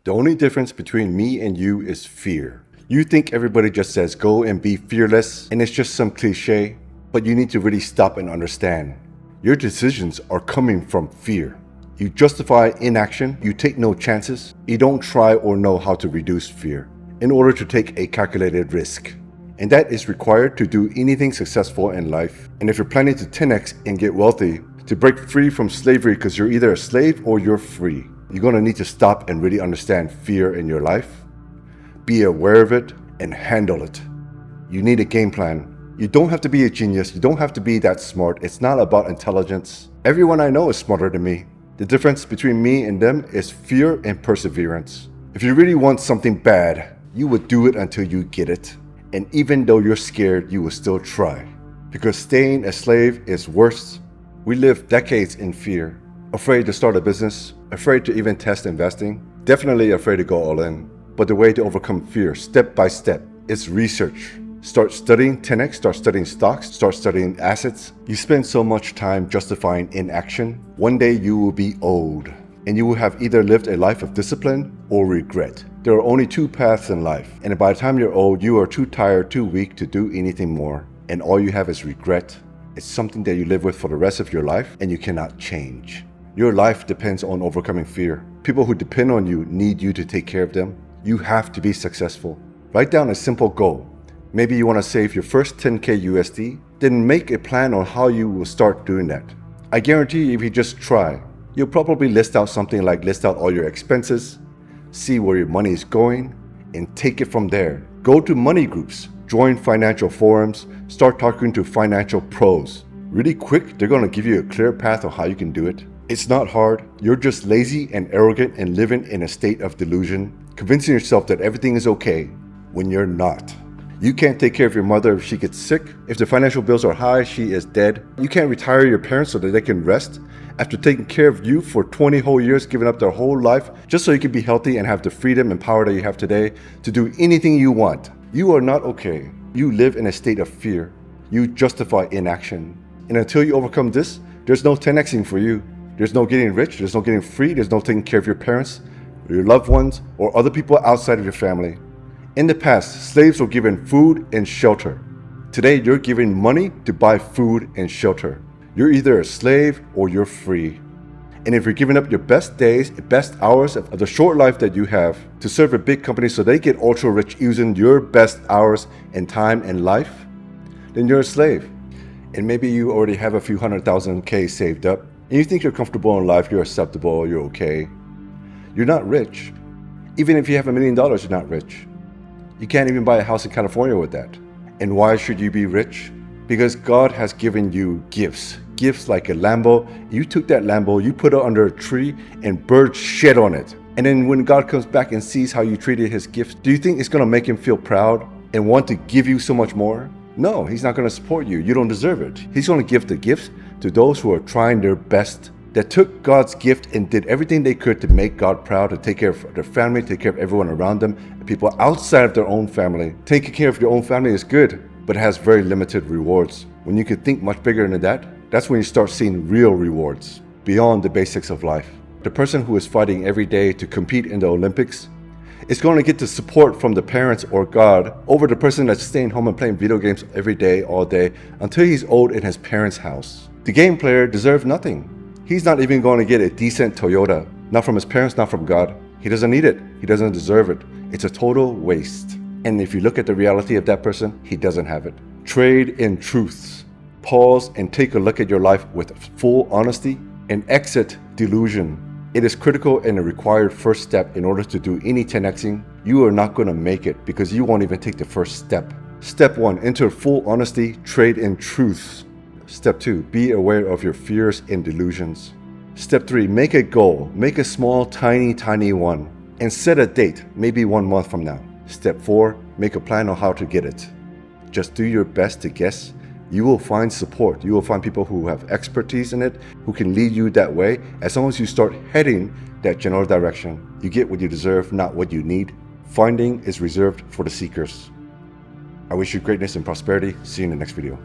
The only difference between me and you is fear. You think everybody just says go and be fearless and it's just some cliche, but you need to really stop and understand. Your decisions are coming from fear. You justify inaction, you take no chances, you don't try or know how to reduce fear in order to take a calculated risk. And that is required to do anything successful in life. And if you're planning to 10x and get wealthy, to break free from slavery because you're either a slave or you're free, you're going to need to stop and really understand fear in your life, be aware of it, and handle it. You need a game plan. You don't have to be a genius. You don't have to be that smart. It's not about intelligence. Everyone I know is smarter than me. The difference between me and them is fear and perseverance. If you really want something bad, you would do it until you get it. And even though you're scared, you will still try. Because staying a slave is worse. We live decades in fear. Afraid to start a business, afraid to even test investing, definitely afraid to go all in. But the way to overcome fear, step by step, is research. Start studying 10x, start studying stocks, start studying assets. You spend so much time justifying inaction. One day you will be old, and you will have either lived a life of discipline or regret. There are only two paths in life, and by the time you're old, you are too tired, too weak to do anything more, and all you have is regret. It's something that you live with for the rest of your life, and you cannot change. Your life depends on overcoming fear. People who depend on you need you to take care of them. You have to be successful. Write down a simple goal. Maybe you want to save your first 10K USD, then make a plan on how you will start doing that. I guarantee you, if you just try, you'll probably list out something like list out all your expenses, see where your money is going, and take it from there. Go to money groups, join financial forums, start talking to financial pros. Really quick, they're going to give you a clear path on how you can do it. It's not hard. You're just lazy and arrogant and living in a state of delusion, convincing yourself that everything is okay when you're not. You can't take care of your mother if she gets sick. If the financial bills are high, she is dead. You can't retire your parents so that they can rest after taking care of you for 20 whole years, giving up their whole life just so you can be healthy and have the freedom and power that you have today to do anything you want. You are not okay. You live in a state of fear. You justify inaction. And until you overcome this, there's no 10xing for you. There's no getting rich, there's no getting free, there's no taking care of your parents, or your loved ones, or other people outside of your family. In the past, slaves were given food and shelter. Today, you're given money to buy food and shelter. You're either a slave or you're free. And if you're giving up your best days, best hours of the short life that you have to serve a big company so they get ultra rich using your best hours and time and life, then you're a slave. And maybe you already have a few 100,000 K saved up, and you think you're comfortable in life, you're acceptable, you're okay. You're not rich. Even if you have $1 million, you're not rich. You can't even buy a house in California with that. And why should you be rich? Because God has given you gifts. Gifts like a Lambo. You took that Lambo, you put it under a tree, and birds shed on it. And then when God comes back and sees how you treated his gifts, do you think it's going to make him feel proud and want to give you so much more? No, he's not going to support you. You don't deserve it. He's going to give the gifts to those who are trying their best, that took God's gift and did everything they could to make God proud, to take care of their family, take care of everyone around them, people outside of their own family. Taking care of your own family is good, but it has very limited rewards. When you can think much bigger than that, that's when you start seeing real rewards beyond the basics of life. The person who is fighting every day to compete in the Olympics is going to get the support from the parents or God over the person that's staying home and playing video games every day, all day, until he's old in his parents' house. The game player deserves nothing. He's not even going to get a decent Toyota, not from his parents, not from God. He doesn't need it. He doesn't deserve it. It's a total waste. And if you look at the reality of that person, he doesn't have it. Trade in truths. Pause and take a look at your life with full honesty and exit delusion. It is critical and a required first step in order to do any 10xing. You are not going to make it because you won't even take the first step. Step 1, enter full honesty, trade in truths. Step 2, be aware of your fears and delusions. Step 3, make a goal. Make a small, tiny one. And set a date, maybe 1 month from now. Step 4, make a plan on how to get it. Just do your best to guess. You will find support. You will find people who have expertise in it, who can lead you that way. As long as you start heading that general direction, you get what you deserve, not what you need. Finding is reserved for the seekers. I wish you greatness and prosperity. See you in the next video.